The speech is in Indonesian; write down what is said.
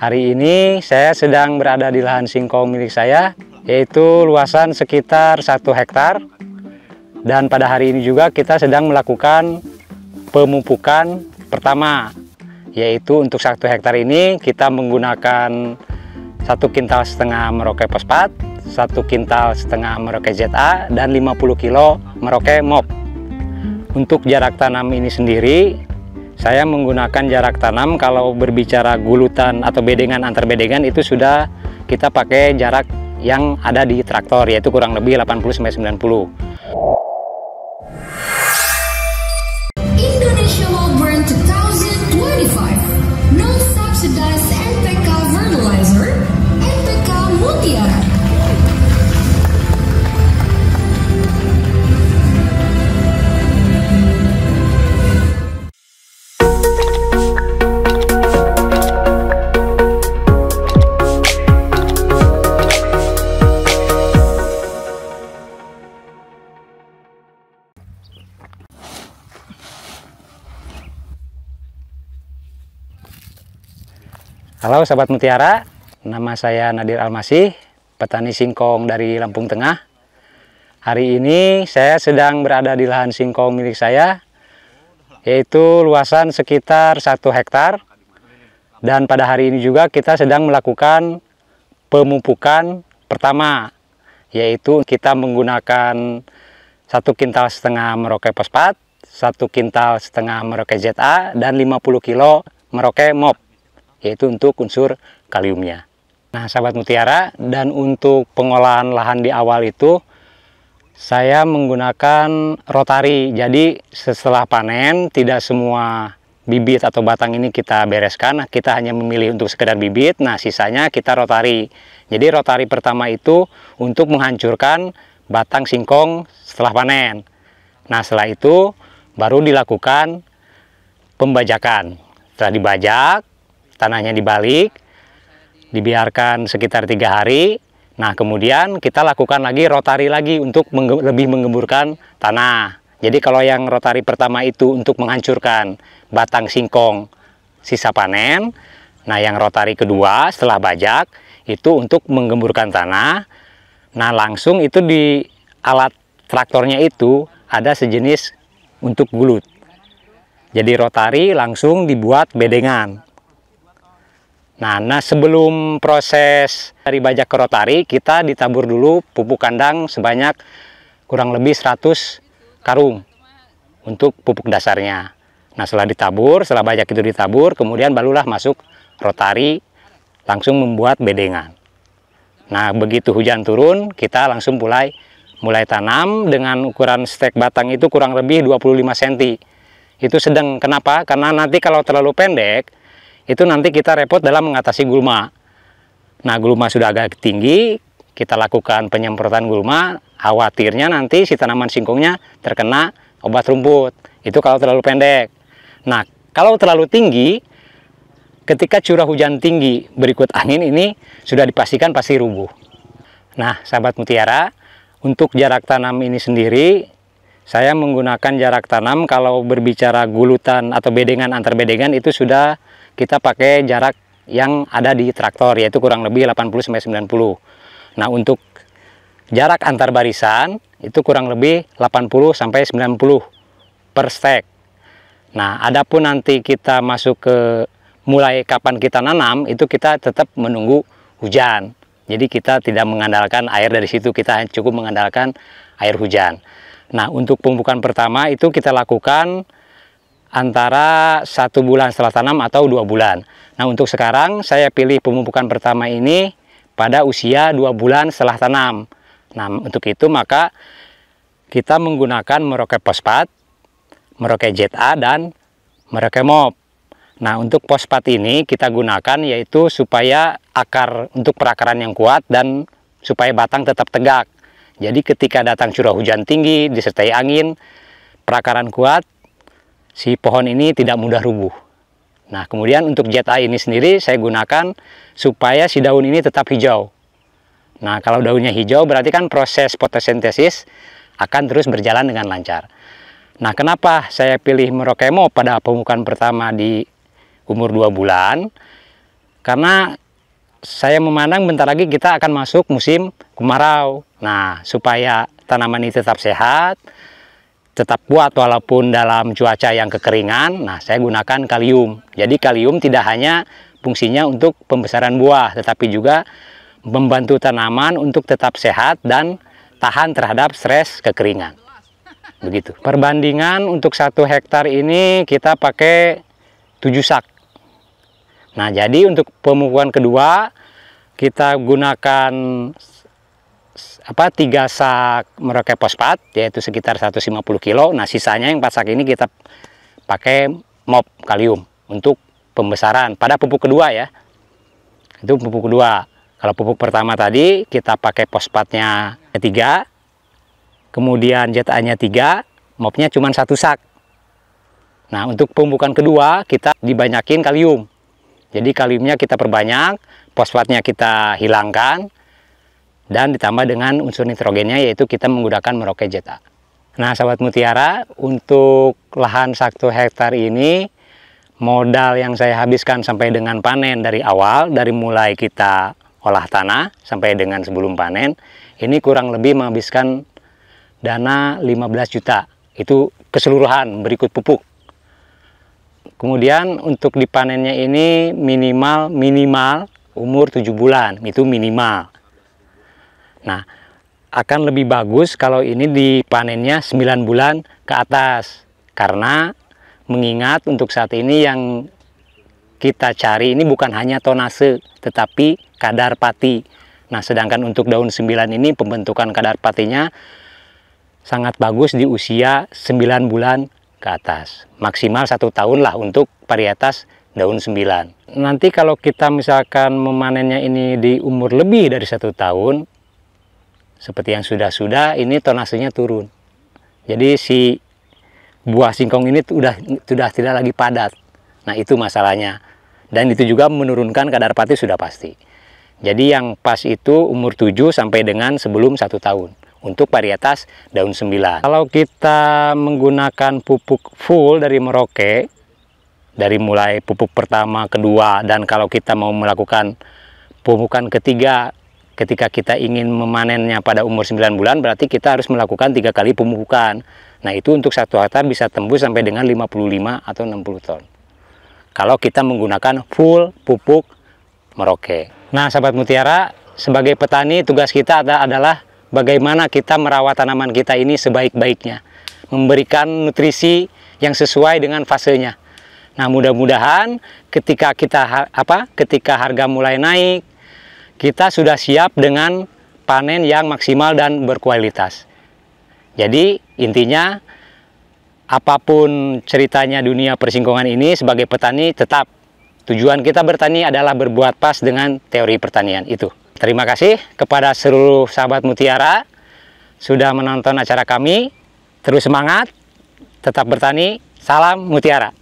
Hari ini saya sedang berada di lahan singkong milik saya, yaitu luasan sekitar 1 hektar. Dan pada hari ini juga kita sedang melakukan pemupukan pertama, yaitu untuk 1 hektar ini kita menggunakan 1,5 kintal Merauke Fosfat, 1,5 kintal Merauke ZA, dan 50 kilo Merauke MOP. Untuk jarak tanam ini sendiri, saya menggunakan jarak tanam kalau berbicara gulutan atau bedengan antar bedengan itu sudah kita pakai jarak yang ada di traktor, yaitu kurang lebih 80-90. Indonesia Wildbrand 2025 No Subsidized NPK Fertilizer, NPK Mutiara. Halo sahabat Mutiara, nama saya Nadir Almasih, petani singkong dari Lampung Tengah. Hari ini saya sedang berada di lahan singkong milik saya, yaitu luasan sekitar 1 hektar. Dan pada hari ini juga kita sedang melakukan pemupukan pertama, yaitu kita menggunakan 1,5 kintal Merauke Fosfat, 1,5 kintal Merauke ZA, dan 50 kilo Merauke MOP, yaitu untuk unsur kaliumnya. Nah sahabat Mutiara, dan untuk pengolahan lahan di awal itu saya menggunakan rotari. Jadi setelah panen tidak semua bibit atau batang ini kita bereskan, kita hanya memilih untuk sekedar bibit. Nah sisanya kita rotari. Jadi rotari pertama itu untuk menghancurkan batang singkong setelah panen. Nah setelah itu baru dilakukan pembajakan. Setelah dibajak, tanahnya dibalik, dibiarkan sekitar 3 hari. Nah kemudian kita lakukan lagi rotari lagi untuk lebih menggemburkan tanah. Jadi kalau yang rotari pertama itu untuk menghancurkan batang singkong sisa panen, nah yang rotari kedua setelah bajak itu untuk menggemburkan tanah. Nah langsung itu di alat traktornya itu ada sejenis untuk gulut. Jadi rotari langsung dibuat bedengan. Nah sebelum proses dari bajak ke rotari, kita ditabur dulu pupuk kandang sebanyak kurang lebih 100 karung untuk pupuk dasarnya. Nah setelah ditabur, setelah bajak itu ditabur, kemudian barulah masuk rotari, langsung membuat bedengan. Nah begitu hujan turun, kita langsung mulai tanam dengan ukuran stek batang itu kurang lebih 25 cm. Itu sedang, kenapa? Karena nanti kalau terlalu pendek, itu nanti kita repot dalam mengatasi gulma. Nah gulma sudah agak tinggi, kita lakukan penyemprotan gulma, khawatirnya nanti si tanaman singkongnya terkena obat rumput. Itu kalau terlalu pendek. Nah kalau terlalu tinggi, ketika curah hujan tinggi berikut angin ini sudah dipastikan pasti rubuh. Nah sahabat Mutiara, untuk jarak tanam ini sendiri saya menggunakan jarak tanam kalau berbicara gulutan atau bedengan antar bedengan itu sudah kita pakai jarak yang ada di traktor, yaitu kurang lebih 80-90. Nah untuk jarak antar barisan itu kurang lebih 80-90 per stek. Nah adapun nanti kita masuk ke mulai kapan kita nanam, itu kita tetap menunggu hujan. Jadi kita tidak mengandalkan air dari situ, kita cukup mengandalkan air hujan. Nah untuk pemupukan pertama itu kita lakukan antara 1 bulan setelah tanam atau 2 bulan. Nah untuk sekarang saya pilih pemupukan pertama ini pada usia 2 bulan setelah tanam. Nah untuk itu maka kita menggunakan Merauke Fosfat, Merauke ZA, dan Merauke MOP. Nah untuk fosfat ini kita gunakan yaitu supaya akar, untuk perakaran yang kuat dan supaya batang tetap tegak. Jadi ketika datang curah hujan tinggi disertai angin, perakaran kuat, si pohon ini tidak mudah rubuh. Nah kemudian untuk ZA ini sendiri saya gunakan supaya si daun ini tetap hijau. Nah kalau daunnya hijau berarti kan proses fotosintesis akan terus berjalan dengan lancar. Nah kenapa saya pilih Merauke MOP pada pemupukan pertama di umur 2 bulan? Karena saya memandang bentar lagi kita akan masuk musim kemarau. Nah, supaya tanaman ini tetap sehat, tetap kuat walaupun dalam cuaca yang kekeringan, nah saya gunakan kalium. Jadi kalium tidak hanya fungsinya untuk pembesaran buah, tetapi juga membantu tanaman untuk tetap sehat dan tahan terhadap stres kekeringan. Begitu. Perbandingan untuk 1 hektar ini kita pakai 7 sak. Nah, jadi untuk pemupukan kedua kita gunakan 3 sak Merauke fosfat, yaitu sekitar 150 kilo. Nah, sisanya yang 4 sak ini kita pakai MOP kalium untuk pembesaran pada pupuk kedua ya. Itu pupuk kedua. Kalau pupuk pertama tadi kita pakai fosfatnya 3, kemudian ZA-nya 3, MOP-nya cuma 1 sak. Nah, untuk pemupukan kedua kita dibanyakin kalium. Jadi kaliumnya kita perbanyak, fosfatnya kita hilangkan, dan ditambah dengan unsur nitrogennya, yaitu kita menggunakan Merauke ZA. Nah, sahabat mutiara, untuk lahan 1 hektar ini, modal yang saya habiskan sampai dengan panen dari awal, dari mulai kita olah tanah sampai dengan sebelum panen, ini kurang lebih menghabiskan dana 15 juta. Itu keseluruhan berikut pupuk. Kemudian untuk dipanennya ini minimal umur 7 bulan, itu minimal. Nah, akan lebih bagus kalau ini dipanennya 9 bulan ke atas. Karena mengingat untuk saat ini yang kita cari ini bukan hanya tonase, tetapi kadar pati. Nah, sedangkan untuk daun 9 ini pembentukan kadar patinya sangat bagus di usia 9 bulan ke atas. Maksimal 1 tahun lah untuk varietas daun 9. Nanti kalau kita misalkan memanennya ini di umur lebih dari 1 tahun, seperti yang sudah ini tonasenya turun. Jadi si buah singkong ini sudah tidak lagi padat. Nah, itu masalahnya. Dan itu juga menurunkan kadar pati sudah pasti. Jadi yang pas itu umur 7 sampai dengan sebelum 1 tahun. Untuk varietas daun 9. Kalau kita menggunakan pupuk full dari Merauke, dari mulai pupuk pertama, kedua, dan kalau kita mau melakukan pupukan ketiga, ketika kita ingin memanennya pada umur 9 bulan, berarti kita harus melakukan 3 kali pemupukan. Nah, itu untuk 1 hektar bisa tembus sampai dengan 55 atau 60 ton. Kalau kita menggunakan full pupuk Merauke. Nah, sahabat mutiara, sebagai petani tugas kita adalah bagaimana kita merawat tanaman kita ini sebaik-baiknya, memberikan nutrisi yang sesuai dengan fasenya. Nah, mudah-mudahan ketika harga mulai naik, kita sudah siap dengan panen yang maksimal dan berkualitas. Jadi intinya, apapun ceritanya dunia persingkongan ini, sebagai petani tetap tujuan kita bertani adalah berbuat pas dengan teori pertanian itu. Terima kasih kepada seluruh sahabat mutiara sudah menonton acara kami. Terus semangat, tetap bertani. Salam mutiara.